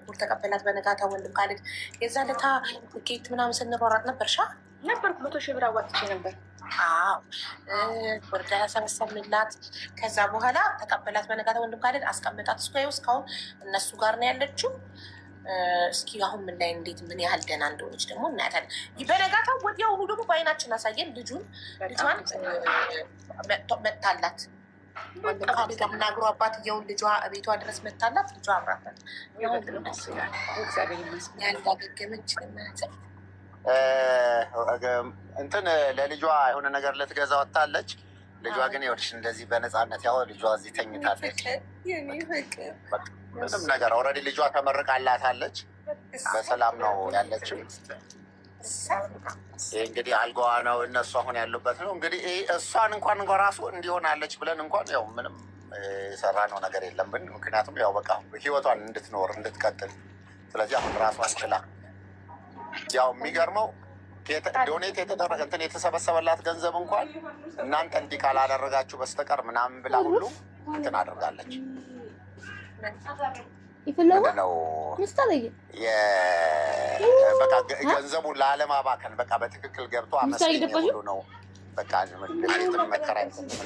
ብር ተቀበላት። በነጋታ ወንድም ካልን የዛ ለታ ኬት ምናምን ስንሯሯጥ ነበር ነበር 100,000 ብር አዋጥቼ ነበር። ወርዳ ያሰበሰብንላት። ከዛ በኋላ ተቀበላት። በነጋታ ወንድም ካልን አስቀምጣት። እስካሁን እነሱ ጋር ነው ያለችው። እስኪ አሁን ምን ላይ እንዴት ምን ያህል ደህና እንደሆነች ደግሞ እናያታለን። በነጋታ ወዲያውኑ ደግሞ በአይናችን አሳየን። ልጇን መጥታላት ምናግሮ አባትየውን ልጇ ቤቷ ድረስ መታላት። ልጇ አብራታል ያላገገመች እንትን ለልጇ የሆነ ነገር ልትገዛ ወጥታለች። ልጇ ግን ይኸውልሽ እንደዚህ በነፃነት ያው ልጇ እዚህ ተኝታለች። ምንም ነገር ኦልሬዲ ልጇ ተመርቃላታለች። በሰላም ነው ያለችው። ይህ እንግዲህ አልጋዋ ነው እነሱ አሁን ያሉበት ነው። እንግዲህ እሷን እንኳን ራሱ እንዲሆናለች ብለን እንኳን ያው ምንም የሰራነው ነገር የለም። ምክንያቱም ያው በቃ ህይወቷን እንድትኖር እንድትቀጥል። ስለዚህ አሁን ራሷን ችላ ያው የሚገርመው ዶኔት የተደረገ እንትን የተሰበሰበላት ገንዘብ እንኳን እናንተ እንዲህ ካላደረጋችሁ በስተቀር ምናምን ብላ ሁሉ እንትን አድርጋለች። ነው በቃ ገንዘቡን ላለማባከን በቃ በትክክል ገብቶ አመስገኝ ሁሉ ነው። በቃ መከራ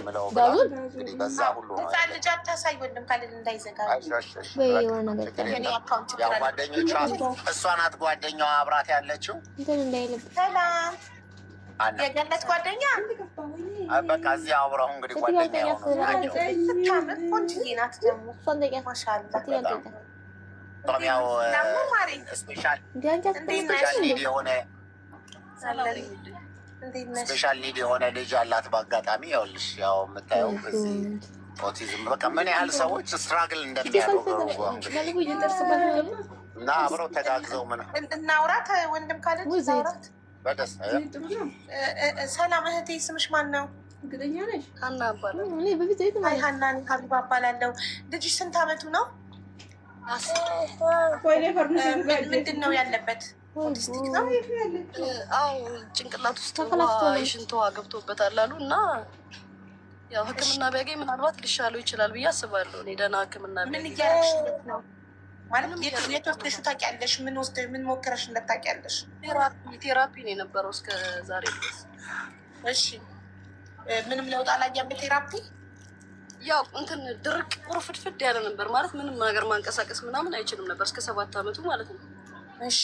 ምለው እንግዲህ በዛ ሁሉ ነው። ልጅ አታሳይ ወንድም ካልን እንዳይዘጋ ጓደኞቿ እሷ ናት ጓደኛዋ አብራት ያለችው። ሰላም የገነት ጓደኛ በቃ እዚህ አብረው እንግዲህ ጓደኛ ቆንጅዬ ናት ደግሞ ማሻአላህ። ያው ስፔሻል ኒድ የሆነ ልጅ አላት። በአጋጣሚ ያውልሽ ያው የምታየው እዚህ ኦቲዝም በቃ ምን ያህል ሰዎች ስትራግል እንደሚያደርጉ እና አብረው ተጋግዘው ምን እናውራት ወንድም ካለ እናውራት በደስታ ሰላም እህቴ ስምሽ ማን ነው? እርግጠኛ ነሽ? ሀና እባላለሁ። ሀና ሀቢባ እባላለሁ። ልጅሽ ስንት አመቱ ነው? ምንድን ነው ያለበት? ኦቲስቲክ ነው? አዎ ጭንቅላት ውስጥ የሽንት ውሃ ገብቶበታል አሉ እና ያው ሕክምና ቢያገኝ ምናልባት ሊሻለው ይችላል ብዬ አስባለሁ። እኔ ደህና ሕክምና ምን እያደረግሽለት ነው? ማለት የት ወስደሽ ታውቂያለሽ? ምን ሞክረሽ እንደታውቂያለሽ? ቴራፒ ነው የነበረው እስከ ዛሬ ድረስ። እሺ ምንም ለውጥ አላየም በቴራፒ? ያው እንትን ድርቅ ቁርፍድፍድ ያለ ነበር ማለት ምንም ነገር ማንቀሳቀስ ምናምን አይችልም ነበር እስከ 7 አመቱ ማለት ነው። እሺ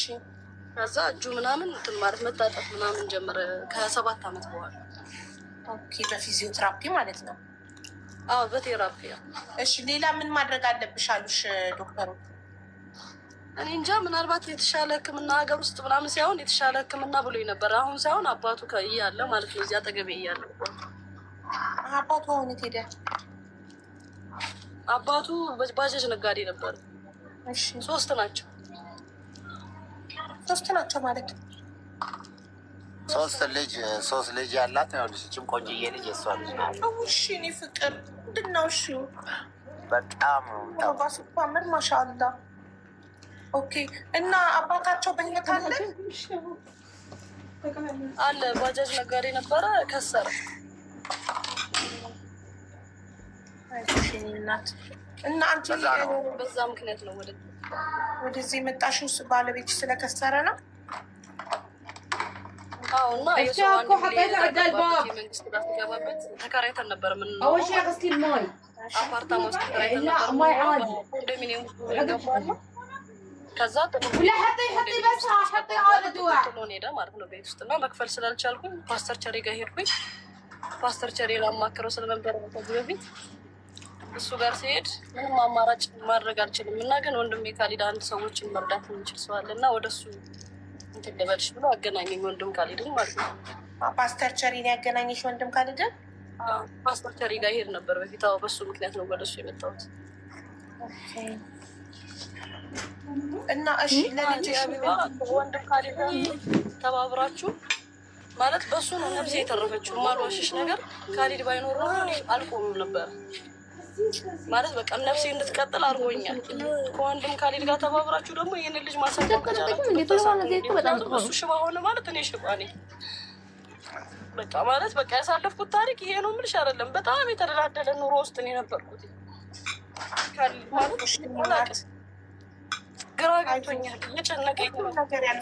ከዛ እጁ ምናምን እንትን ማለት መታጠፍ ምናምን ጀመረ ከ7 አመት በኋላ። ኦኬ በፊዚዮቴራፒ ማለት ነው? አዎ በቴራፒ። እሺ ሌላ ምን ማድረግ አለብሽ አሉሽ ዶክተሩ? እኔ እንጃ ምናልባት የተሻለ ህክምና ሀገር ውስጥ ምናምን ሳይሆን የተሻለ ህክምና ብሎ ነበር። አሁን ሳይሆን አባቱ እያለ ማለት ነው እዚያ አጠገቤ እያለ። አባቱ አሁን የት ሄደ? አባቱ ባጃጅ ነጋዴ ነበር። እሺ 3 ናቸው። 3 ናቸው ማለት ሶስት ልጅ ያላት ነው። ልጅም ቆንጆዬ ልጅ የሷ ልጅ ናት። እሺ እኔ ፍቅር ምንድን ነው? እሺ በጣም ባሱፓምር ማሻአላ። ኦኬ እና አባታቸው በህይወት አለ? ባጃጅ ነጋዴ ነበረ፣ ከሰረ። እናት እና አንቺ በዛ ምክንያት ነው ወደዚህ የመጣሽው? ባለቤት ስለከሰረ ነው? አዎ። እና መንግስት ጋር ተገባበት ተከራይተን ነበር ምን አፓርታማ ውስጥ ተከራይተን ነበር። ኮንዶሚኒየም ከዛ ሄደ ማለት ነው ቤት ውስጥ እና መክፈል ስላልቻልኩኝ ፓስተር ቸሪ ጋር ሄድኩኝ። ፓስተር ቸሪ ላማክረው ስለነበረ ከዚህ በፊት እሱ ጋር ሲሄድ ምንም አማራጭ ማድረግ አልችልም እና ግን ወንድሜ ካሊድ አንድ ሰዎችን መርዳት የሚችል ሰው አለ እና ወደሱ እንትን ልበልሽ ብሎ አገናኘኝ። ወንድም ካሊድን ማለት ነው። ፓስተር ቸሪን ያገናኘሽ ወንድም ካሊድን? ፓስተር ቸሪ ጋር ሄድ ነበር በፊት። አዎ በሱ ምክንያት ነው ወደሱ የመጣሁት። እና እሺ ለልጅሽ ወንድም ካሊድ ተባብራችሁ ማለት በሱ ነው ነፍሴ የተረፈችው። ማልዋሽሽ ነገር ካሊድ ባይኖር አልቆምም ነበር ማለት በቃ ነፍሴ እንድትቀጥል አድርጎኛል። ከወንድም ካሊድ ጋር ተባብራችሁ ደግሞ ይህንን ልጅ ማሳደግ ከቻላችሁ እሱ ሽባ ሆነ ማለት እኔ ሽባ ነኝ። በቃ ማለት በቃ ያሳለፍኩት ታሪክ ይሄ ነው የምልሽ አይደለም። በጣም የተደላደለ ኑሮ ውስጥ ነው የነበርኩት። ካሊድ ማለት ግራ ገብቶኛል። እየጨነቀኝ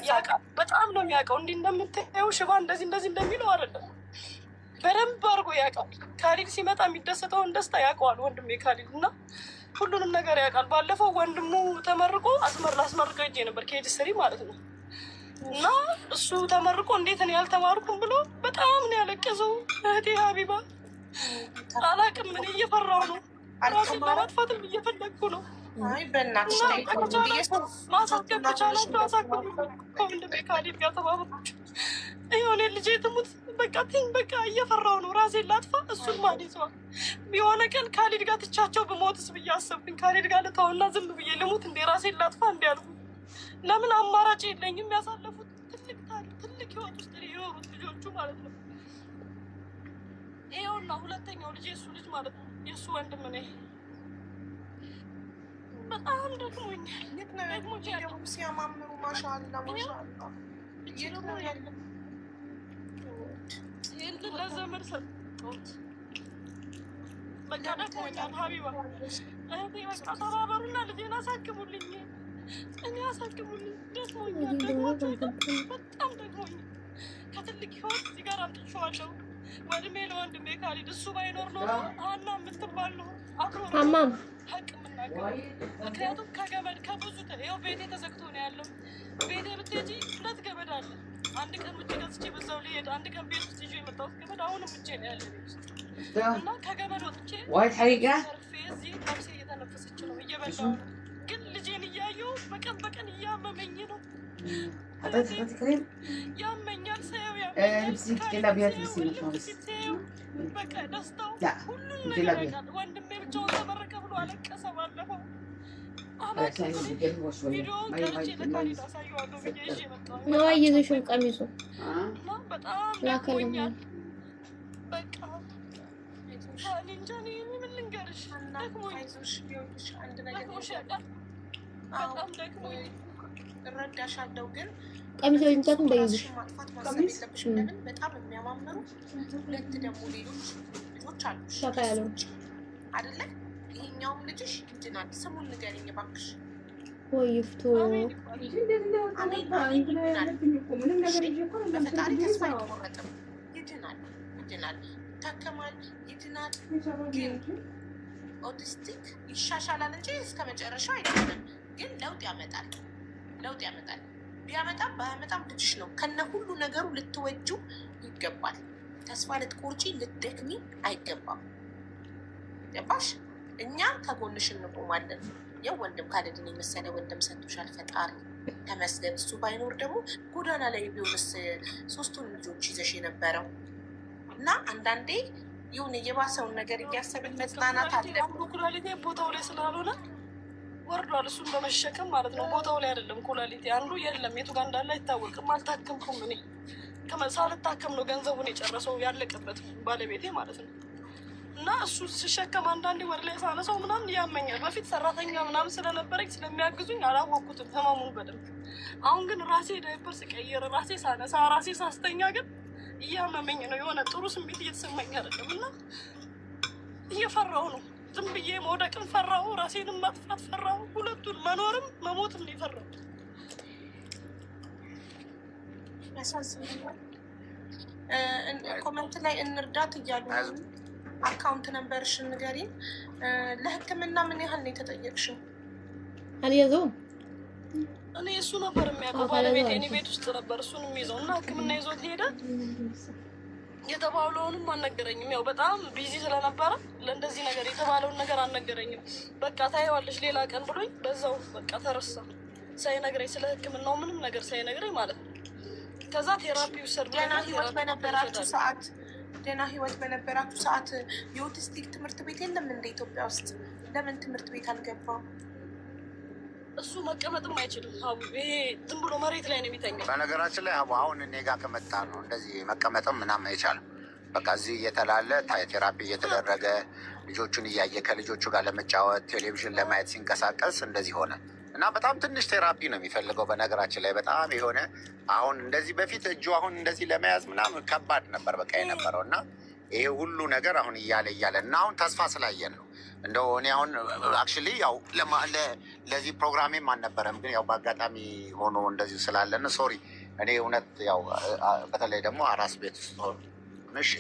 ያውቃል። በጣም ነው የሚያውቀው። እንዲህ እንደምታየው ሽባ እንደዚህ እንደሚለው አይደለም። በደንብ አድርጎ ያውቃል። ካሊድ ሲመጣ የሚደሰተውን ደስታ ያውቀዋል ወንድሜ ካሊድ እና ሁሉንም ነገር ያውቃል። ባለፈው ወንድሙ ተመርቆ ላስመርቀው ሄጄ ነበር ኬጂ ስሪ ማለት ነው። እና እሱ ተመርቆ እንዴት እኔ ያልተማርኩም ብሎ በጣም ነው ያለቀሰው። እህቴ ሀቢባ አላቅም፣ እኔ እየፈራው ነው። ራሴን ለማጥፋትም እየፈለግኩ ነው። ማሳከም ከቻላችሁ አሳክሙ። ከወንድሜ ካሊድ ጋር ተባብራችሁ የሆነ ልጄ ትሙት በቃ እየፈራው ነው። ራሴን ላጥፋ፣ እሱን ማን ይዘዋል? የሆነ ቀን ካሊድ ጋር ትቻቸው ብሞትስ ብዬ አሰብኩኝ። ካሊድ ጋር ልተውና ዝም ብዬ ልሙት እንዴ? ራሴን ላጥፋ እንዲ ያልኩ። ለምን አማራጭ የለኝም። ያሳለፉት ትልቅ ታሪክ፣ ትልቅ ህይወት ውስጥ የኖሩት ልጆቹ ማለት ነው። ይኸውና ሁለተኛው ልጅ የእሱ ልጅ ማለት ነው፣ የእሱ ወንድም ነኝ። በጣም ደክሞኛል። ደግሞ ሲያማምሩ ማሻአላ ያለ ይህንን ለዘመድ ሰጠሁት። በቃ ደክሞኛል ሀቢባ እህቴ፣ በቃ ተባበሩና ልጄን አሳክሙልኝ። እኔ አሳክሙልኝ፣ ደክሞኛል። በጣም ደክሞኛል። ከትልቅ ህይወት እዚህ ጋር አምጥቼዋለሁ። ወንድሜ ለወንድሜ ካሊድ እሱ ባይኖር ኖሮ ሀና የምትባል ነው አብሮ ሀቅ የምናገር። ምክንያቱም ከገመድ ከብዙ ይኸው ቤቴ ተዘግቶ ነው ያለው። ቤቴ ብትሄጂ 2 ገመድ አለ። አንድ ቀን ውጭ ገዝቼ በዛው ሊሄድ፣ አንድ ቀን ቤት ውስጥ ይዤ የመጣሁት ገመድ አሁንም ውጭ ነው ያለ ቤት ውስጥ እና ከገመድ ወጥቼ ሰርፌ እዚህ ነፍሴ እየተነፈሰች ነው፣ እየበላሁ ነው። ግን ልጄን እያየሁ በቀን እያመመኝ ነው። ያመኛል፣ ሳየው ያመኛል። ሳየው በቃ ደስታው ሁሉን ነገር ያውቃል። ወንድሜ ብቻውን ተመረቀ ብሎ አለቀሰ ባለፈው። ቪዲዮውን ቀርጬ ለካሊድ አሳየዋለሁ ብዬ ይዤ መጣሁ። አይዞሽም ቀሚሱ በጣም ደክሞኛል። በቃ እንጃ እኔ ምን ልንገርሽ፣ ደክሞኛል። በጣም ደክሞኛል። እረዳሻለሁ ግን ቀሚሶችን ታቱ እንደይዝሽ ማጥፋት ማሰብ የለብሽም። ለምን በጣም የሚያማምሩ 2 ደግሞ ሌሎች ልጆች አሉ ሻካ ያለው አይደለ? ይሄኛውም ልጅሽ ይድናል። ስሙን ንገሪኝ እባክሽ። ወይ ይፍቱ አሜን ይድናል። በፈጣሪ ተስፋ አይቆረጥም። ይድናል፣ ይታከማል፣ ይድናል። ግን ኦቲስቲክ ይሻሻላል እንጂ እስከ መጨረሻው አይደለም። ግን ለውጥ ያመጣል። ቢያመጣም ባያመጣም ልጅሽ ነው። ከነ ሁሉ ነገሩ ልትወጁ ይገባል። ተስፋ ልትቆርጪ ልትደክሚ አይገባም። ገባሽ? እኛም ከጎንሽ እንቆማለን። ያው ወንድም ካሊድን የመሰለ ወንድም ሰጥቶሻል ፈጣሪ ተመስገን። እሱ ባይኖር ደግሞ ጎዳና ላይ ቢሆንስ 3ቱን ልጆች ይዘሽ የነበረው እና አንዳንዴ ይሁን የባሰውን ነገር እያሰብን መጽናናት አለ። ኩላሊቴ ቦታው ላይ ስላልሆነ ወርዷል። እሱን በመሸከም ማለት ነው። ቦታው ላይ አይደለም ኩላሊቴ፣ አንዱ የለም የቱ ጋር እንዳለ አይታወቅም። አልታከምኩም። እኔ ሳልታከም ነው ገንዘቡን የጨረሰው ያለቀበት ባለቤቴ ማለት ነው። እና እሱ ሲሸከም አንዳንዴ ወደ ላይ ሳነሳው ምናምን ያመኛል። በፊት ሰራተኛ ምናምን ስለነበረኝ ስለሚያግዙኝ አላወቅኩትም ህመሙን በደንብ። አሁን ግን ራሴ ዳይፐር ስቀይር፣ ራሴ ሳነሳ፣ ራሴ ሳስተኛ ግን እያመመኝ ነው። የሆነ ጥሩ ስሜት እየተሰማኝ አይደለም እና እየፈራው ነው። ዝም ብዬ መውደቅን ፈራው፣ ራሴንም ማጥፋት ፈራው። ሁለቱን መኖርም መሞትም ነው የፈራው። ያሳዝናል። ኮመንት ላይ እንርዳት እያሉ አካውንት ነምበርሽን ንገሪን። ለሕክምና ምን ያህል ነው የተጠየቅሽው? አልያዘውም። እኔ እሱ ነበር የሚያውቀው ባለቤቴ። እኔ ቤት ውስጥ ነበር እሱን የሚይዘው እና ሕክምና ይዞት ሄደ። የተባለውንም አልነገረኝም። ያው በጣም ቢዚ ስለነበረ ለእንደዚህ ነገር የተባለውን ነገር አልነገረኝም። በቃ ታየዋለሽ ሌላ ቀን ብሎኝ በዛው በቃ ተረሳ። ሳይነግረኝ ስለ ሕክምናው ምንም ነገር ሳይነግረኝ ማለት ነው። ከዛ ቴራፒ ውሰድ ደህና ህይወት በነበራችሁ ሰዓት የኦቲስቲክ ትምህርት ቤት የለም እንደ ኢትዮጵያ ውስጥ? ለምን ትምህርት ቤት አልገባም? እሱ መቀመጥም አይችልም። ይሄ ዝም ብሎ መሬት ላይ ነው የሚተኛው። በነገራችን ላይ አሁን እኔ ጋር ከመጣ ነው እንደዚህ መቀመጥም ምናምን አይቻልም። በቃ እዚህ እየተላለ ቴራፒ እየተደረገ ልጆቹን እያየ ከልጆቹ ጋር ለመጫወት ቴሌቪዥን ለማየት ሲንቀሳቀስ እንደዚህ ሆነ እና በጣም ትንሽ ቴራፒ ነው የሚፈልገው። በነገራችን ላይ በጣም የሆነ አሁን እንደዚህ በፊት እጁ አሁን እንደዚህ ለመያዝ ምናምን ከባድ ነበር በቃ የነበረው እና ይሄ ሁሉ ነገር አሁን እያለ እና አሁን ተስፋ ስላየን ነው እንደው እኔ አሁን አክቹዋሊ ያው ለዚህ ፕሮግራሜም አልነበረም፣ ግን ያው በአጋጣሚ ሆኖ እንደዚሁ ስላለን ሶሪ። እኔ እውነት ያው በተለይ ደግሞ አራስ ቤት ውስጥ ሆነሽ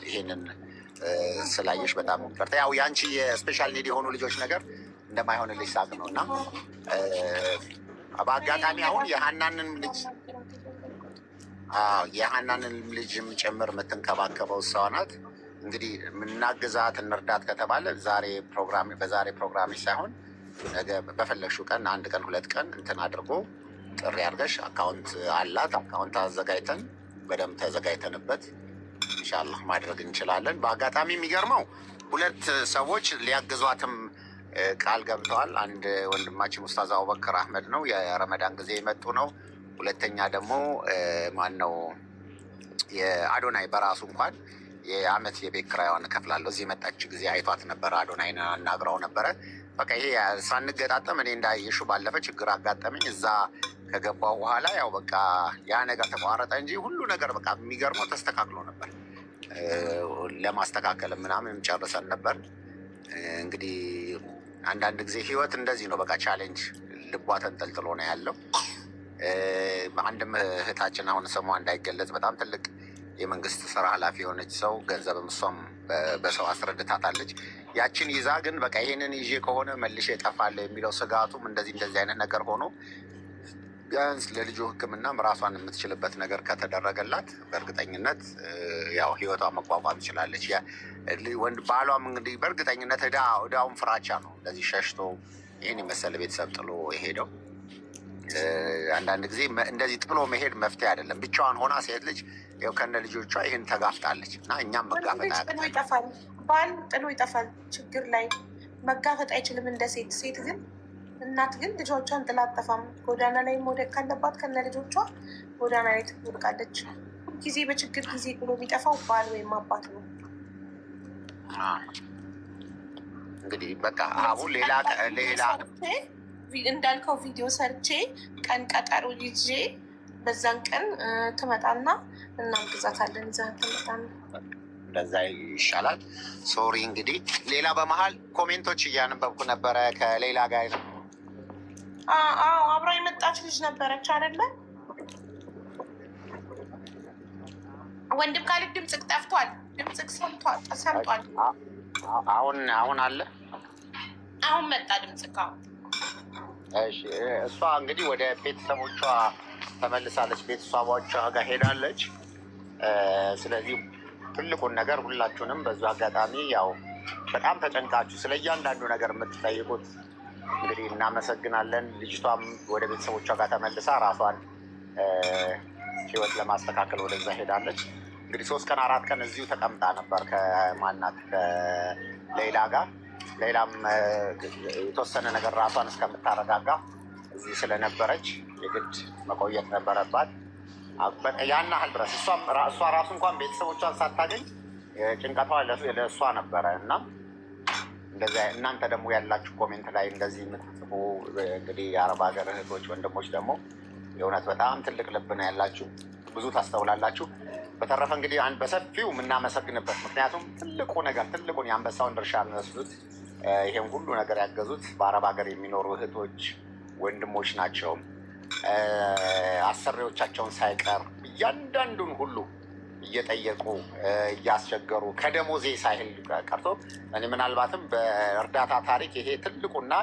ይሄንን ስላየሽ በጣም ይቅርታ። ያው የአንቺ የስፔሻል ኒድ የሆኑ ልጆች ነገር እንደማይሆንልሽ ሳቅ ነው እና በአጋጣሚ አሁን የሀናንን ልጅም ጭምር የምትንከባከበው እሷ ናት። እንግዲህ የምናግዛት እንርዳት ከተባለ በዛሬ ፕሮግራም ሳይሆን ነገ በፈለግሽው ቀን 1 ቀን 2 ቀን እንትን አድርጎ ጥሪ አድርገሽ አካውንት አላት። አካውንት አዘጋጅተን በደንብ ተዘጋጅተንበት ኢንሻላህ ማድረግ እንችላለን። በአጋጣሚ የሚገርመው 2 ሰዎች ሊያግዟትም ቃል ገብተዋል። አንድ ወንድማችን ኡስታዝ አቡበከር አህመድ ነው፣ የረመዳን ጊዜ የመጡ ነው። ሁለተኛ ደግሞ ማን ነው የአዶናይ በራሱ እንኳን የአመት የቤት ኪራይዋን እከፍላለሁ እዚህ የመጣች ጊዜ አይቷት ነበረ። አዶናይን አናግረው ነበረ። በቃ ይሄ ሳንገጣጠም እኔ እንዳየሹ ባለፈ ችግር አጋጠመኝ። እዛ ከገባው በኋላ ያው በቃ ያ ነገር ተቋረጠ እንጂ ሁሉ ነገር በቃ የሚገርመው ተስተካክሎ ነበር። ለማስተካከል ምናምን ጨርሰን ነበር። እንግዲህ አንዳንድ ጊዜ ህይወት እንደዚህ ነው። በቃ ቻሌንጅ ልቧ ተንጠልጥሎ ነው ያለው። አንድም እህታችን አሁን ስሟ እንዳይገለጽ በጣም ትልቅ የመንግስት ስራ ኃላፊ የሆነች ሰው ገንዘብም እሷም በሰው አስረድታታለች። ያችን ይዛ ግን በቃ ይሄንን ይዤ ከሆነ መልሼ እጠፋለሁ የሚለው ስጋቱም እንደዚህ አይነት ነገር ሆኖ ቢያንስ ለልጁ ሕክምናም ራሷን የምትችልበት ነገር ከተደረገላት በእርግጠኝነት ያው ህይወቷ መቋቋም ትችላለች። ወንድ ባሏም እንግዲህ በእርግጠኝነት እዳውን ፍራቻ ነው እንደዚህ ሸሽቶ ይህን የመሰለ ቤተሰብ ጥሎ የሄደው። አንዳንድ ጊዜ እንደዚህ ጥሎ መሄድ መፍትሄ አይደለም። ብቻዋን ሆና ሴት ልጅ ያው ከነ ልጆቿ ይህን ተጋፍጣለች እና እኛም መጋፈጥ ይጠፋል። ባል ጥሎ ይጠፋል። ችግር ላይ መጋፈጥ አይችልም እንደ ሴት ግን እናት ግን ልጆቿን ጥላ አጠፋም። ጎዳና ላይ መውደቅ ካለባት ከነ ልጆቿ ጎዳና ላይ ትወድቃለች። ጊዜ በችግር ጊዜ ጥሎ የሚጠፋው ባል ወይም አባት ነው። እንግዲህ በቃ አሁን ሌላ እንዳልከው ቪዲዮ ሰርቼ ቀን ቀጠሮ ይዤ በዛን ቀን ትመጣና እናግዛታለን። ይዛ ትመጣና እንደዛ ይሻላል። ሶሪ እንግዲህ ሌላ በመሀል ኮሜንቶች እያነበብኩ ነበረ ከሌላ ጋር ነው። አብራ የመጣች ልጅ ነበረች አይደለ? ወንድም ካለ ድምፅቅ ጠፍቷል። ድምፅቅ ሰምቷል። አሁን አለ። አሁን መጣ ድምፅቅ። እሺ እሷ እንግዲህ ወደ ቤተሰቦቿ ተመልሳለች። ቤተሰቦቿ ጋር ሄዳለች። ስለዚህ ትልቁን ነገር ሁላችሁንም በዙ አጋጣሚ ያው በጣም ተጨንቃችሁ ስለ እያንዳንዱ ነገር የምትጠይቁት እንግዲህ እናመሰግናለን። ልጅቷም ወደ ቤተሰቦቿ ጋር ተመልሳ ራሷን ህይወት ለማስተካከል ወደዛ ሄዳለች። እንግዲህ 3 ቀን 4 ቀን እዚሁ ተቀምጣ ነበር ከማናት ከሌላ ጋር። ሌላም የተወሰነ ነገር ራሷን እስከምታረጋጋ እዚህ ስለነበረች የግድ መቆየት ነበረባት። ያን ያህል ድረስ እሷ ራሱ እንኳን ቤተሰቦቿን ሳታገኝ ጭንቀቷ ለእሷ ነበረ እና እንደዚያ እናንተ ደግሞ ያላችሁ ኮሜንት ላይ እንደዚህ የምትጽፉ እንግዲህ የአረብ ሀገር እህቶች ወንድሞች ደግሞ የእውነት በጣም ትልቅ ልብ ነው ያላችሁ፣ ብዙ ታስተውላላችሁ። በተረፈ እንግዲህ በሰፊው የምናመሰግንበት ምክንያቱም ትልቁን የአንበሳውን ድርሻ የሚወስዱት ይሄን ሁሉ ነገር ያገዙት በአረብ ሀገር የሚኖሩ እህቶች ወንድሞች ናቸው። አሰሪዎቻቸውን ሳይቀር እያንዳንዱን ሁሉ እየጠየቁ እያስቸገሩ ከደሞዜ ሳይል ቀርቶ እኔ ምናልባትም በእርዳታ ታሪክ ይሄ ትልቁና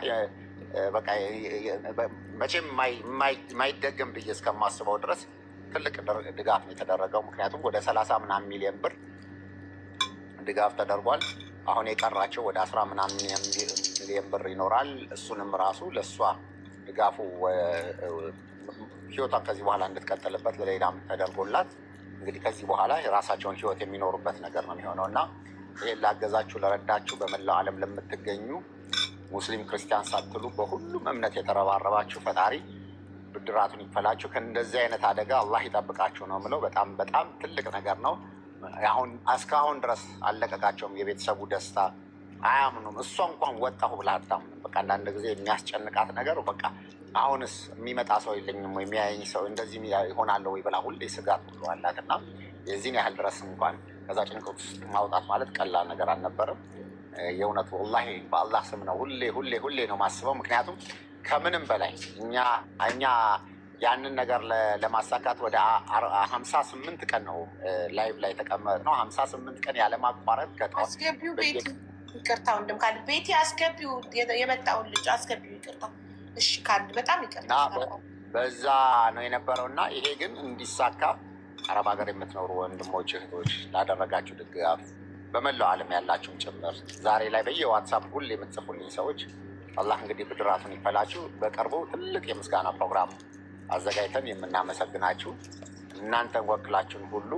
በቃ መቼም የማይደገም ብዬ እስከማስበው ድረስ ትልቅ ድጋፍ ነው የተደረገው። ምክንያቱም ወደ 30 ምናምን ሚሊዮን ብር ድጋፍ ተደርጓል። አሁን የቀራቸው ወደ 10 ምናምን ሚሊዮን ብር ይኖራል። እሱንም ራሱ ለእሷ ድጋፉ ህይወቷን ከዚህ በኋላ እንድትቀጥልበት ለሌላም ተደርጎላት እንግዲህ ከዚህ በኋላ የራሳቸውን ህይወት የሚኖሩበት ነገር ነው የሚሆነው እና ይህን ላገዛችሁ ለረዳችሁ በመላው ዓለም ለምትገኙ ሙስሊም ክርስቲያን ሳትሉ በሁሉም እምነት የተረባረባችሁ ፈጣሪ ብድራቱን ይክፈላችሁ። ከእንደዚህ አይነት አደጋ አላህ ይጠብቃችሁ ነው የምለው። በጣም በጣም ትልቅ ነገር ነው። አሁን እስካሁን ድረስ አልለቀቃቸውም። የቤተሰቡ ደስታ አያምኑም። እሷ እንኳን ወጣሁ ብላ አታምንም። በቃ አንዳንድ ጊዜ የሚያስጨንቃት ነገር በቃ አሁንስ የሚመጣ ሰው የለኝም ወይ የሚያየኝ ሰው እንደዚህ ይሆናለሁ ወይ ብላ ሁሌ ስጋት ሁሉ አላት እና የዚህን ያህል ድረስ እንኳን ከዛ ጭንቀት ውስጥ ማውጣት ማለት ቀላል ነገር አልነበረም። የእውነቱ ወላሂ በአላህ ስም ነው ሁሌ ነው ማስበው። ምክንያቱም ከምንም በላይ እኛ ያንን ነገር ለማሳካት ወደ 58 ቀን ነው ላይቭ ላይ ተቀመጥነው። 58 ቀን ያለማቋረጥ አስገቢው ቤቲ ይቅርታ፣ ወንድም ካለ ቤቲ አስገቢው፣ የመጣውን ልጅ አስገቢው። ይቅርታ እሺ ካለ በጣም ይቅርታ። በዛ ነው የነበረው እና ይሄ ግን እንዲሳካ አረብ ሀገር የምትኖሩ ወንድሞች እህቶች ላደረጋችሁ ድጋፍ በመላው ዓለም ያላችሁም ጭምር ዛሬ ላይ በየዋትሳፕ ሁሌ የምትጽፉልኝ ሰዎች አላህ እንግዲህ ብድራቱን ይፈላችሁ። በቅርቡ ትልቅ የምስጋና ፕሮግራም አዘጋጅተን የምናመሰግናችሁ እናንተን ወክላችሁን ሁሉ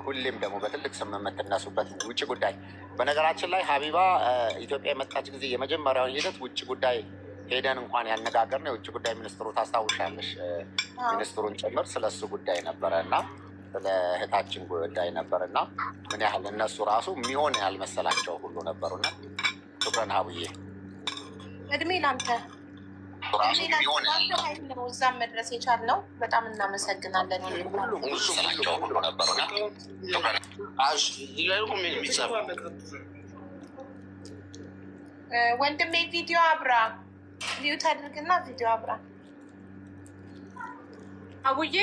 ሁሌም ደግሞ በትልቅ ስም የምትነሱበት ውጭ ጉዳይ። በነገራችን ላይ ሀቢባ ኢትዮጵያ የመጣች ጊዜ የመጀመሪያውን ሂደት ውጭ ጉዳይ ሄደን እንኳን ያነጋገርነው የውጭ ጉዳይ ሚኒስትሩ ታስታውሻለሽ፣ ሚኒስትሩን ጭምር ስለሱ ጉዳይ ነበረ እና ስለ እህታችን ጉዳይ ነበር እና ምን ያህል እነሱ ራሱ የሚሆን ያልመሰላቸው ሁሉ ነበሩና ሹክረን ሀቡዬ፣ እድሜ ላንተ ነው እዛም መድረስ የቻልነው። በጣም እናመሰግናለን። ሁሉ ነበሩና ወንድሜ ቪዲዮ አብራ ቪው ታድርግና ቪዲዮ አብራ። አቡዬ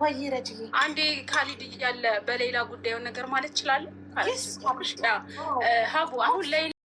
ወይ ረጅዬ አንዴ ካሊድ እያለ በሌላ ጉዳዩን ነገር ማለት ይችላል። ሀቡ አሁን ላይ